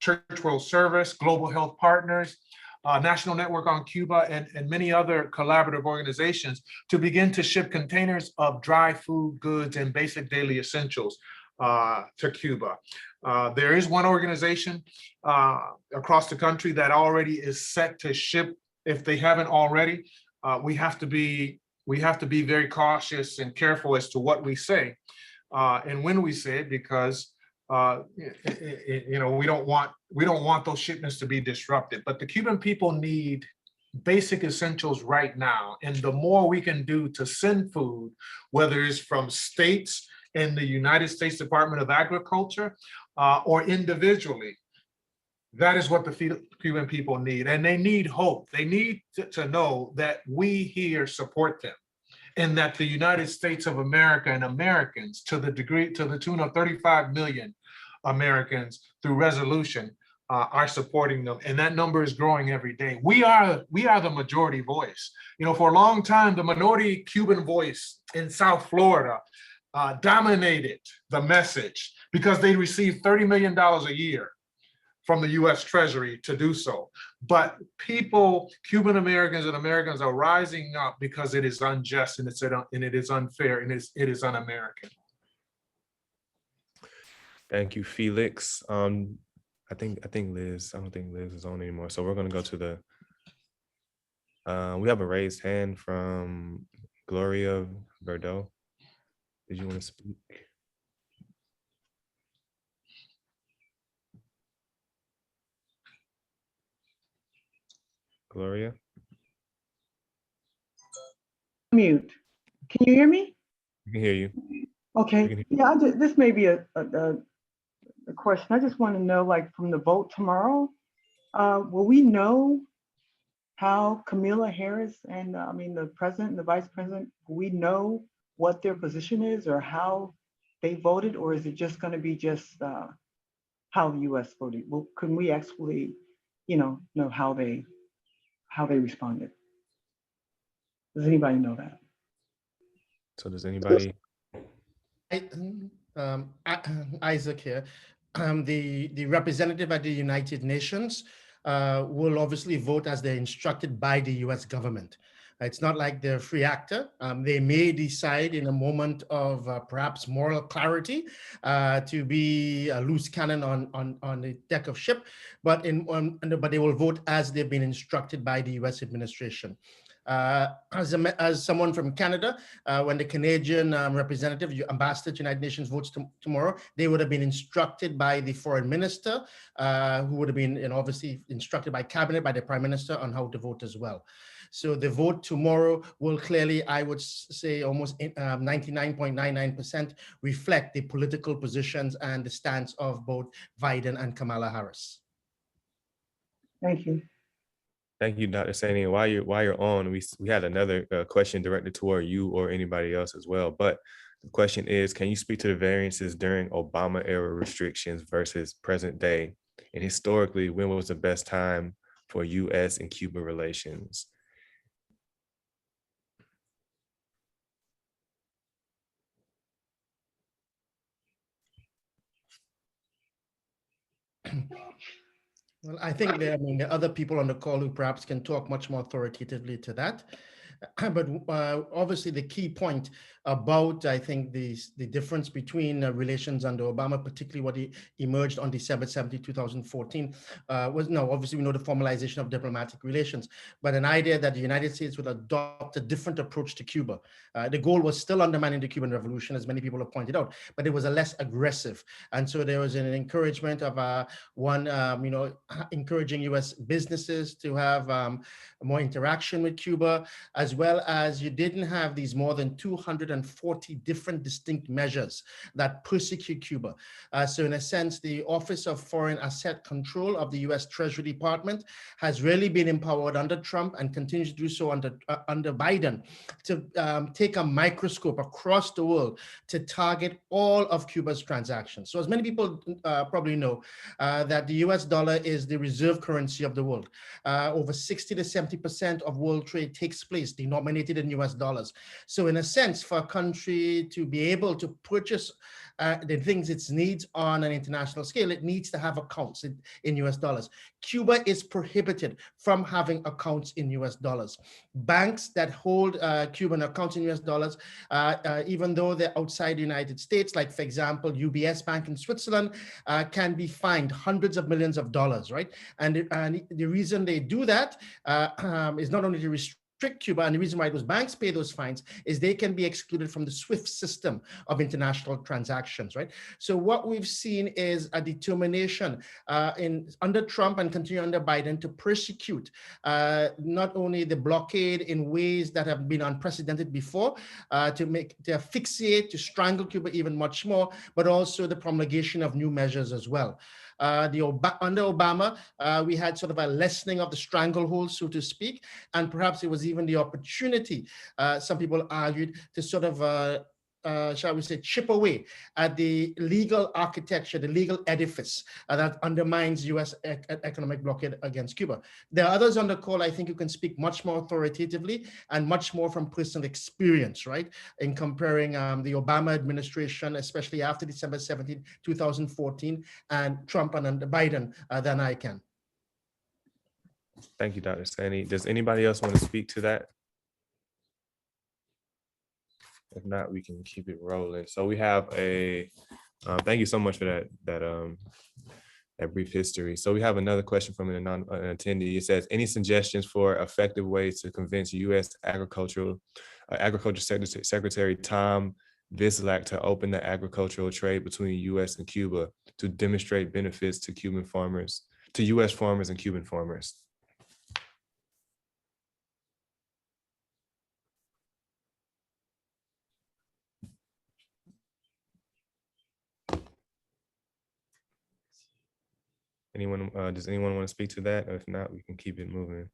Church World Service, Global Health Partners, National Network on Cuba, and many other collaborative organizations to begin to ship containers of dry food, goods, and basic daily essentials to Cuba. There is one organization across the country that already is set to ship, if they haven't already. We have to be very cautious and careful as to what we say and when we say it, because we don't want those shipments to be disrupted. But the Cuban people need basic essentials right now, and the more we can do to send food, whether it's from states and the United States Department of Agriculture or individually, that is what the Cuban people need. And they need hope. They need to know that we here support them, and that the United States of America and Americans, to the tune of 35 million Americans through resolution, are supporting them. And that number is growing every day. We are the majority voice. For a long time, the minority Cuban voice in South Florida dominated the message because they received $30 million a year from the US Treasury to do so. But people, Cuban Americans and Americans are rising up because it is unjust and it is unfair and it is un-American. Thank you, Felix. I think Liz, I don't think Liz is on anymore. So we're gonna go to the, we have a raised hand from Gloria Verdot. Did you want to speak? Gloria? Mute. Can you hear me? I can hear you. Okay. Yeah, this may be a question. I just want to know, like, from the vote tomorrow, will we know how Kamala Harris and the president and the vice president, will we know what their position is or how they voted, or is it just going to be just how the U.S. voted? Well, can we actually, know how they responded? Does anybody know that? So does anybody? Isaac here. The representative at the United Nations will obviously vote as they're instructed by the US government. It's not like they're a free actor. They may decide in a moment of perhaps moral clarity to be a loose cannon on the deck of ship, but they will vote as they've been instructed by the US administration. As someone from Canada, when the Canadian representative, ambassador to United Nations votes tomorrow, they would have been instructed by the foreign minister, who would have been obviously instructed by cabinet, by the prime minister on how to vote as well. So the vote tomorrow will clearly, I would say almost 99.99% reflect the political positions and the stance of both Biden and Kamala Harris. Thank you. Thank you, Dr. Saney. While you're on, we had another question directed toward you or anybody else as well. But the question is, can you speak to the variances during Obama era restrictions versus present day? And historically, when was the best time for US and Cuba relations? Well, I think there are other people on the call who perhaps can talk much more authoritatively to that. But obviously the key point about, I think, the difference between relations under Obama, particularly what emerged on December 17, 2014, was, no, obviously we know the formalization of diplomatic relations, but an idea that the United States would adopt a different approach to Cuba. The goal was still undermining the Cuban Revolution, as many people have pointed out, but it was a less aggressive. And so there was an encouragement of encouraging US businesses to have more interaction with Cuba, as well as you didn't have these more than 240 different distinct measures that persecute Cuba. So in a sense, the Office of Foreign Asset Control of the US Treasury Department has really been empowered under Trump and continues to do so under Biden to take a microscope across the world to target all of Cuba's transactions. So as many people probably know, that the US dollar is the reserve currency of the world. Over 60 to 70% of world trade takes place denominated in US dollars. So in a sense, for a country to be able to purchase the things it needs on an international scale, it needs to have accounts in US dollars. Cuba is prohibited from having accounts in US dollars. Banks that hold Cuban accounts in US dollars, even though they're outside the United States, like for example, UBS Bank in Switzerland, can be fined hundreds of millions of dollars, right? And the reason they do that is not only to restrict Cuba, and the reason why those banks pay those fines is they can be excluded from the SWIFT system of international transactions, right? So what we've seen is a determination under Trump and continue under Biden to persecute not only the blockade in ways that have been unprecedented before, to asphyxiate, to strangle Cuba even much more, but also the promulgation of new measures as well. Under Obama, we had sort of a lessening of the stranglehold, so to speak, and perhaps it was even the opportunity, some people argued, to sort of shall we say, chip away at the legal architecture, the legal edifice that undermines U.S. economic blockade against Cuba. There are others on the call, I think, who can speak much more authoritatively and much more from personal experience, right, in comparing the Obama administration, especially after December 17, 2014, and Trump and Biden than I can. Thank you, Dr. Saney. Does anybody else want to speak to that? If not, we can keep it rolling. So we have a, thank you so much for that brief history. So we have another question from an attendee. It says, any suggestions for effective ways to convince U.S. Agriculture Secretary Tom Vislak to open the agricultural trade between U.S. and Cuba to demonstrate benefits to Cuban farmers, to U.S. farmers and Cuban farmers? Anyone, does anyone want to speak to that? Or if not, we can keep it moving.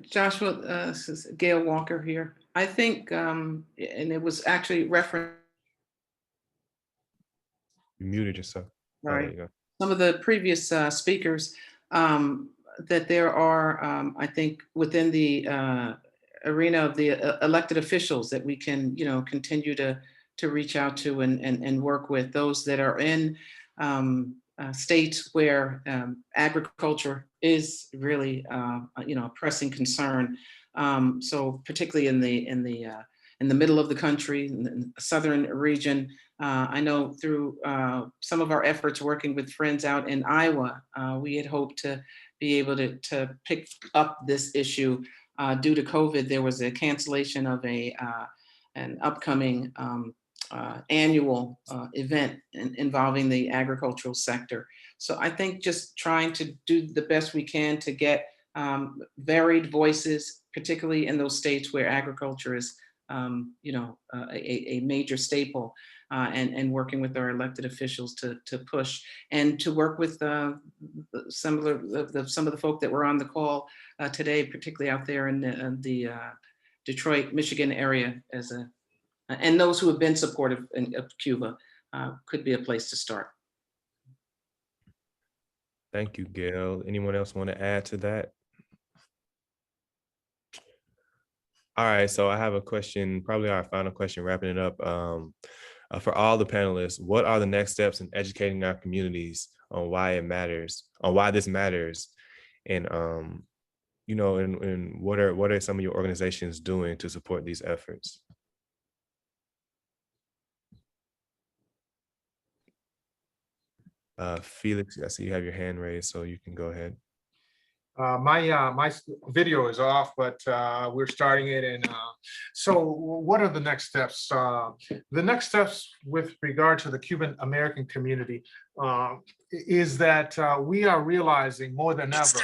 Joshua, this is Gail Walker here. I think, and it was actually referenced. You muted yourself. Right. Oh, there you go. Some of the previous speakers, that there are, I think, within the arena of the elected officials that we can, continue to reach out to and work with those that are in states where agriculture is really, a pressing concern. So particularly in the middle of the country, in the southern region, I know through some of our efforts working with friends out in Iowa, we had hoped to be able to pick up this issue. Due to COVID, there was a cancellation of an upcoming annual event involving the agricultural sector. So I think just trying to do the best we can to get varied voices, particularly in those states where agriculture is, a major staple, and working with our elected officials to push and to work with some of the folk that were on the call today, particularly out there in the Detroit, Michigan area, and those who have been supportive of Cuba could be a place to start. Thank you, Gail. Anyone else want to add to that? All right, so I have a question, probably our final question, wrapping it up. For all the panelists, what are the next steps in educating our communities on why it matters, on why this matters, and and what are some of your organizations doing to support these efforts? Felix, I see you have your hand raised, so you can go ahead. My video is off, but we're starting it. And so what are the next steps? The next steps with regard to the Cuban-American community is that we are realizing more than ever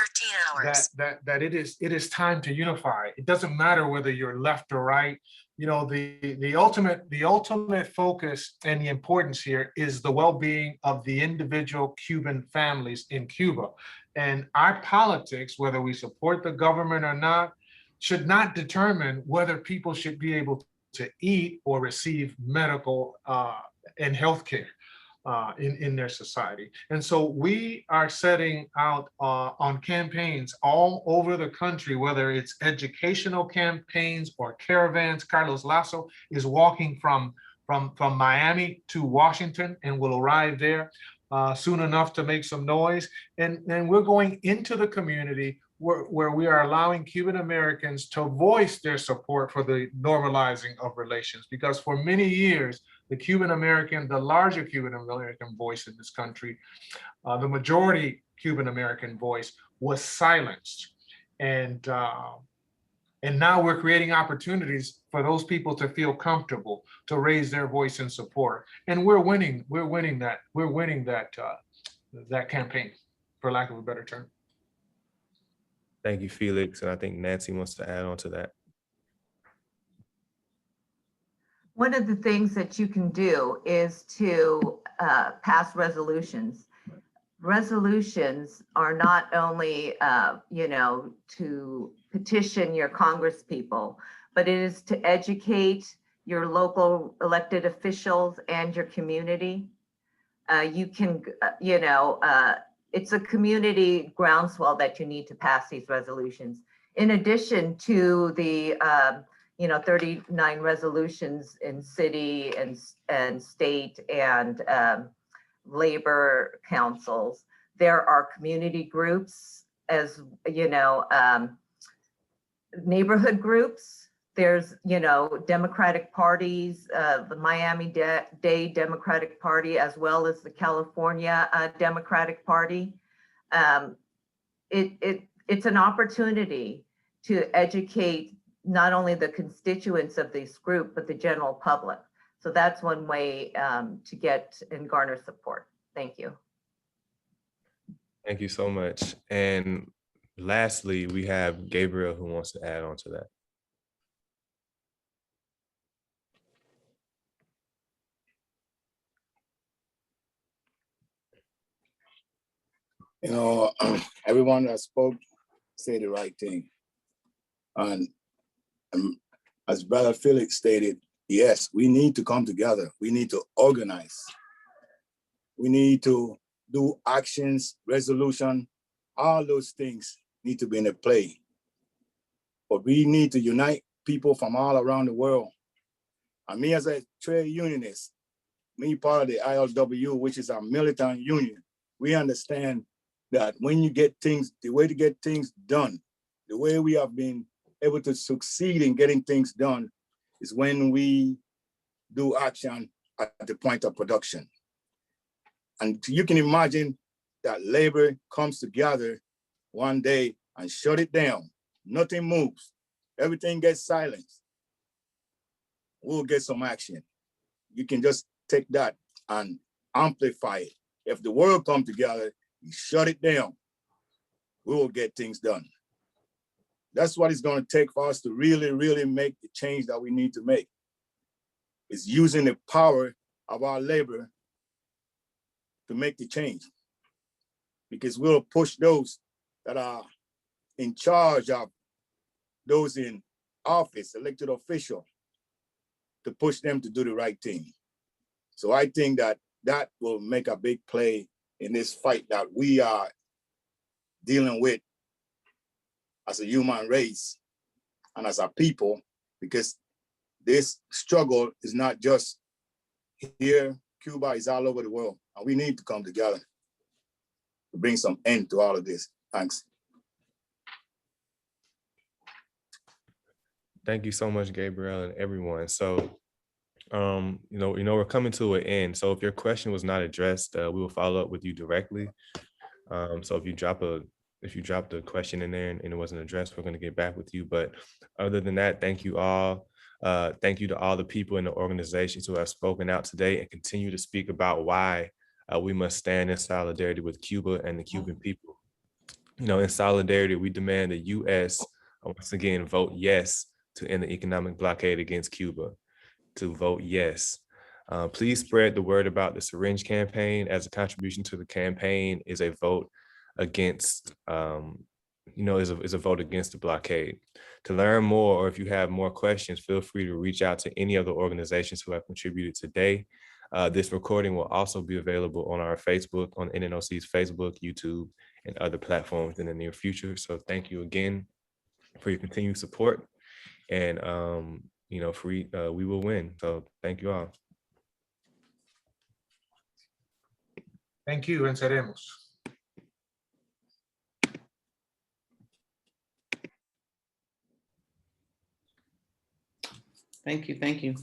that it is time to unify. It doesn't matter whether you're left or right. The ultimate focus and the importance here is the well-being of the individual Cuban families in Cuba. And our politics, whether we support the government or not, should not determine whether people should be able to eat or receive medical and healthcare in their society. And so we are setting out on campaigns all over the country, whether it's educational campaigns or caravans. Carlos Lasso is walking from Miami to Washington and will arrive there soon enough to make some noise. And we're going into the community where we are allowing Cuban Americans to voice their support for the normalizing of relations. Because for many years, the larger Cuban American voice in this country, the majority Cuban American voice was silenced. And now we're creating opportunities for those people to feel comfortable to raise their voice in support. And we're winning that campaign, for lack of a better term. Thank you, Felix. And I think Nancy wants to add on to that. One of the things that you can do is to pass resolutions. Resolutions are not only, to petition your Congress people, but it is to educate your local elected officials and your community. You can, it's a community groundswell that you need to pass these resolutions. In addition to the, 39 resolutions in city and state and labor councils, there are community groups, as neighborhood groups. There's, Democratic parties, the Miami-Dade Democratic Party, as well as the California Democratic Party. It's an opportunity to educate not only the constituents of this group, but the general public. So that's one way to get and garner support. Thank you. Thank you so much. And lastly, we have Gabriel who wants to add on to that. Everyone that spoke said the right thing. And as Brother Felix stated, yes, we need to come together. We need to organize. We need to do actions, resolution. All those things need to be in play. But we need to unite people from all around the world. And me as a trade unionist, me part of the ILW, which is a militant union, we understand that when you get things, the way to get things done, the way we have been able to succeed in getting things done is when we do action at the point of production. And you can imagine that labor comes together one day and shut it down. Nothing moves. Everything gets silenced. We'll get some action. You can just take that and amplify it. If the world come together, you shut it down, we will get things done. That's what it's going to take for us to really, really make the change that we need to make. It's using the power of our labor to make the change. Because we'll push those that are in charge of those in office, elected official, to push them to do the right thing. So I think that that will make a big play in this fight that we are dealing with as a human race and as a people, because this struggle is not just here, Cuba is all over the world, and we need to come together to bring some end to all of this. Thanks. Thank you so much, Gabriel, and everyone. So, we're coming to an end. So if your question was not addressed, we will follow up with you directly. So if you drop the question in there and it wasn't addressed, we're going to get back with you. But other than that, thank you all. Thank you to all the people in the organizations who have spoken out today and continue to speak about why we must stand in solidarity with Cuba and the Cuban people. In solidarity, we demand the U.S. once again vote yes to end the economic blockade against Cuba. To vote yes. Please spread the word about the syringe campaign, as a contribution to the campaign is a vote against, is a vote against the blockade. To learn more, or if you have more questions, feel free to reach out to any of the organizations who have contributed today. This recording will also be available on our Facebook, on NNOC's Facebook, YouTube, and other platforms in the near future. So thank you again for your continued support. And we will win. So thank you all. Thank you, venceremos. Thank you.